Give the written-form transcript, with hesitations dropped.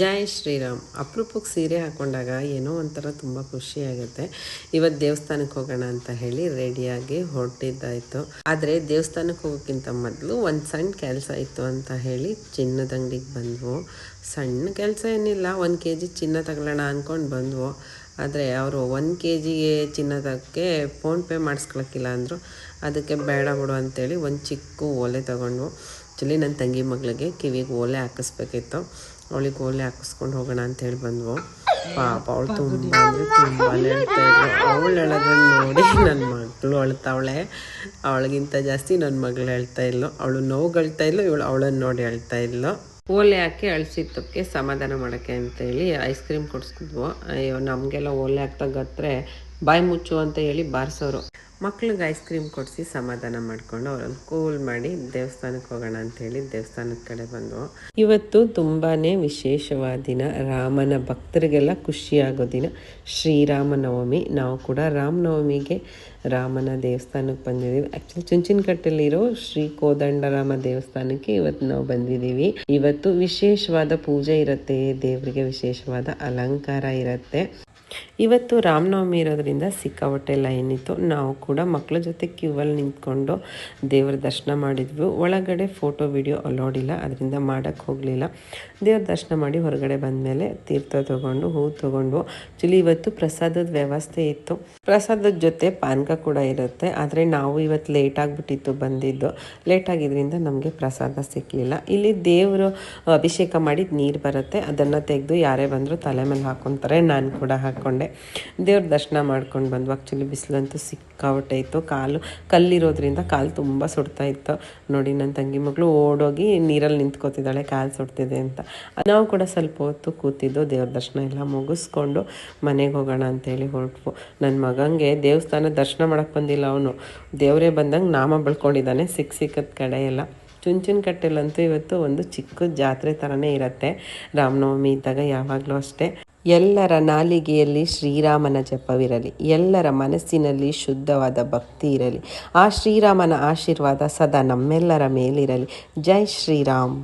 ಜೈ ಶ್ರೀರಾಮ್. ಅಪರೂಪಕ್ಕೆ ಸೀರೆ ಹಾಕ್ಕೊಂಡಾಗ ಏನೋ ಒಂಥರ ತುಂಬ ಖುಷಿಯಾಗುತ್ತೆ. ಇವತ್ತು ದೇವಸ್ಥಾನಕ್ಕೆ ಹೋಗೋಣ ಅಂತ ಹೇಳಿ ರೆಡಿಯಾಗಿ ಹೊರಟಿದ್ದಾಯಿತು. ಆದರೆ ದೇವಸ್ಥಾನಕ್ಕೆ ಹೋಗೋಕ್ಕಿಂತ ಮೊದಲು ಒಂದು ಸಣ್ಣ ಕೆಲಸ ಇತ್ತು ಅಂತ ಹೇಳಿ ಚಿನ್ನದ ಅಂಗಡಿಗೆ ಬಂದ್ವು. ಸಣ್ಣ ಕೆಲಸ ಏನಿಲ್ಲ, 1 kg ಚಿನ್ನ ತಗೊಳ್ಳೋಣ ಅಂದ್ಕೊಂಡು ಬಂದ್ವು. ಆದರೆ ಅವರು 1 kgಗೆ ಚಿನ್ನದಕ್ಕೆ ಫೋನ್ಪೇ ಮಾಡಿಸ್ಕೊಳಕ್ಕಿಲ್ಲ ಅಂದರು. ಅದಕ್ಕೆ ಬೇಡ ಬಿಡು ಅಂತೇಳಿ ಒಂದು ಚಿಕ್ಕ ಓಲೆ ತಗೊಂಡು, ಆ್ಯಕ್ಚುಲಿ ನನ್ನ ತಂಗಿ ಮಗಳಿಗೆ ಕಿವಿಗೆ ಓಲೆ ಹಾಕಿಸ್ಬೇಕಿತ್ತು. ಅವಳಿಗೆ ಓಲೆ ಹಾಕಿಸ್ಕೊಂಡು ಹೋಗೋಣ ಅಂತೇಳಿ ಬಂದ್ವು. ಪಾಪ ಅವಳು ತುಂಬ ಅಂದರೆ ತುಂಬ ಹೇಳ್ತಾಯಿದ್ರು. ಅವಳು ಹೇಳೋದನ್ನು ನೋಡಿ ನನ್ನ ಮಗಳು ಅಳ್ತಾವಳೆ. ಅವಳಿಗಿಂತ ಜಾಸ್ತಿ ನನ್ನ ಮಗಳು ಹೇಳ್ತಾ ಇದ್ಲು. ಅವಳು ನೋವುಗಳ್ತಾ ಇದ್ಲು, ಇವಳು ಅವಳನ್ನು ನೋಡಿ ಹೇಳ್ತಾ ಇದ್ಲು. ಓಲೆ ಹಾಕಿ ಅಳಿಸಿದ್ದಕ್ಕೆ ಸಮಾಧಾನ ಮಾಡೋಕ್ಕೆ ಅಂತೇಳಿ ಐಸ್ ಕ್ರೀಮ್ ಕೊಡಿಸ್ತಿದ್ವು. ಅಯ್ಯೋ, ನಮಗೆಲ್ಲ ಓಲೆ ಹಾಕ್ತಾಗತ್ರೆ ಬಾಯಿ ಮುಚ್ಚು ಅಂತ ಹೇಳಿ ಬಾರಿಸೋರು. ಮಕ್ಳಿಗೆ ಐಸ್ ಕ್ರೀಮ್ ಕೊಡಿಸಿ ಸಮಾಧಾನ ಮಾಡಿಕೊಂಡು ಅವ್ರನ್ನ ಕೂಲ್ ಮಾಡಿ ದೇವಸ್ಥಾನಕ್ಕೆ ಹೋಗೋಣ ಅಂಥೇಳಿ ದೇವಸ್ಥಾನದ ಕಡೆ ಬಂದವು. ಇವತ್ತು ತುಂಬಾ ವಿಶೇಷವಾದ ದಿನ, ರಾಮನ ಭಕ್ತರಿಗೆಲ್ಲ ಖುಷಿಯಾಗೋ ದಿನ, ಶ್ರೀರಾಮನವಮಿ. ನಾವು ಕೂಡ ರಾಮನವಮಿಗೆ ರಾಮನ ದೇವಸ್ಥಾನಕ್ಕೆ ಬಂದಿದ್ದೀವಿ. ಆ್ಯಕ್ಚುಲಿ ಚುಂಚನಕಟ್ಟೆಯಲ್ಲಿರೋ ಶ್ರೀ ಕೋದಂಡರಾಮ ದೇವಸ್ಥಾನಕ್ಕೆ ಇವತ್ತು ನಾವು ಬಂದಿದ್ದೀವಿ. ಇವತ್ತು ವಿಶೇಷವಾದ ಪೂಜೆ ಇರುತ್ತೆ, ದೇವರಿಗೆ ವಿಶೇಷವಾದ ಅಲಂಕಾರ ಇರುತ್ತೆ. ಇವತ್ತು ರಾಮನವಮಿ ಇರೋದ್ರಿಂದ ಸಿಕ್ಕಾಪಟ್ಟೆ ಲೈನ್ ಇತ್ತು. ನಾವು ಕೂಡ ಮಕ್ಕಳ ಜೊತೆ ಕ್ಯೂವಲ್ಲಿ ನಿಂತ್ಕೊಂಡು ದೇವರ ದರ್ಶನ ಮಾಡಿದ್ವಿ. ಒಳಗಡೆ ಫೋಟೋ ವಿಡಿಯೋ ಅಲೋಡ್ ಇಲ್ಲ, ಅದರಿಂದ ಮಾಡೋಕ್ಕೆ ಹೋಗಲಿಲ್ಲ. ದೇವ್ರ ದರ್ಶನ ಮಾಡಿ ಹೊರಗಡೆ ಬಂದಮೇಲೆ ತೀರ್ಥ ತೊಗೊಂಡು ಹೂ ತೊಗೊಂಡು. ಆ್ಯಕ್ಚುಲಿ ಇವತ್ತು ಪ್ರಸಾದದ ವ್ಯವಸ್ಥೆ ಇತ್ತು. ಪ್ರಸಾದದ ಜೊತೆ ಪಾನಕ ಕೂಡ ಇರುತ್ತೆ. ಆದರೆ ನಾವು ಇವತ್ತು ಲೇಟ್ ಆಗಿಬಿಟ್ಟಿತ್ತು ಬಂದಿದ್ದು. ಲೇಟ್ ಆಗಿದ್ದರಿಂದ ನಮಗೆ ಪ್ರಸಾದ ಸಿಕ್ಕಲಿಲ್ಲ. ಇಲ್ಲಿ ದೇವರು ಅಭಿಷೇಕ ಮಾಡಿದ ನೀರು ಬರುತ್ತೆ, ಅದನ್ನು ತೆಗೆದು ಯಾರೇ ಬಂದರೂ ತಲೆ ಮೇಲೆ ಹಾಕ್ಕೊತಾರೆ. ನಾನು ಕೂಡ ಹಾಕ್ಕೊಂಡೆ. ದೇವ್ರ ದರ್ಶನ ಮಾಡ್ಕೊಂಡು ಬಂದ್ವು. ಆ್ಯಕ್ಚುಲಿ ಬಿಸಿಲಂತೂ ಸಿಕ್ಕಾಪಟ್ಟೆ ಇತ್ತು. ಕಲ್ಲಿರೋದ್ರಿಂದ ಕಾಲು ತುಂಬ ಸುಡ್ತಾ ಇತ್ತು. ನೋಡಿ, ನನ್ನ ತಂಗಿ ಮಗಳು ಓಡೋಗಿ ನೀರಲ್ಲಿ ನಿಂತ್ಕೋತಿದ್ದಾಳೆ, ಕಾಲು ಸುಡ್ತಿದೆ ಅಂತ. ನಾವು ಕೂಡ ಸ್ವಲ್ಪ ಹೊತ್ತು ಕೂತಿದ್ದು. ದೇವ್ರ ದರ್ಶನ ಎಲ್ಲ ಮುಗಿಸ್ಕೊಂಡು ಮನೆಗೆ ಹೋಗೋಣ ಅಂತೇಳಿ ಹೊರಟ್ವು. ನನ್ನ ಮಗಂಗೆ ದೇವಸ್ಥಾನ ದರ್ಶನ ಮಾಡೋಕ್ಕೆ ಬಂದಿಲ್ಲ, ಅವನು ದೇವರೇ ಬಂದಂಗೆ ನಾಮ ಬಳ್ಕೊಂಡಿದ್ದಾನೆ ಸಿಕ್ಕದ ಕಡೆ ಎಲ್ಲ. ಚುಂಚನಕಟ್ಟೆಲಂತೂ ಇವತ್ತು ಒಂದು ಚಿಕ್ಕ ಜಾತ್ರೆ ಥರನೇ ಇರುತ್ತೆ ರಾಮನವಮಿ ಇದ್ದಾಗ, ಯಾವಾಗಲೂ ಅಷ್ಟೇ. ಎಲ್ಲರ ನಾಲಿಗೆಯಲ್ಲಿ ಶ್ರೀರಾಮನ ಜಪವಿರಲಿ, ಎಲ್ಲರ ಮನಸ್ಸಿನಲ್ಲಿ ಶುದ್ಧವಾದ ಭಕ್ತಿ ಇರಲಿ. ಆ ಶ್ರೀರಾಮನ ಆಶೀರ್ವಾದ ಸದಾ ನಮ್ಮೆಲ್ಲರ ಮೇಲಿರಲಿ. ಜೈ ಶ್ರೀರಾಮ್.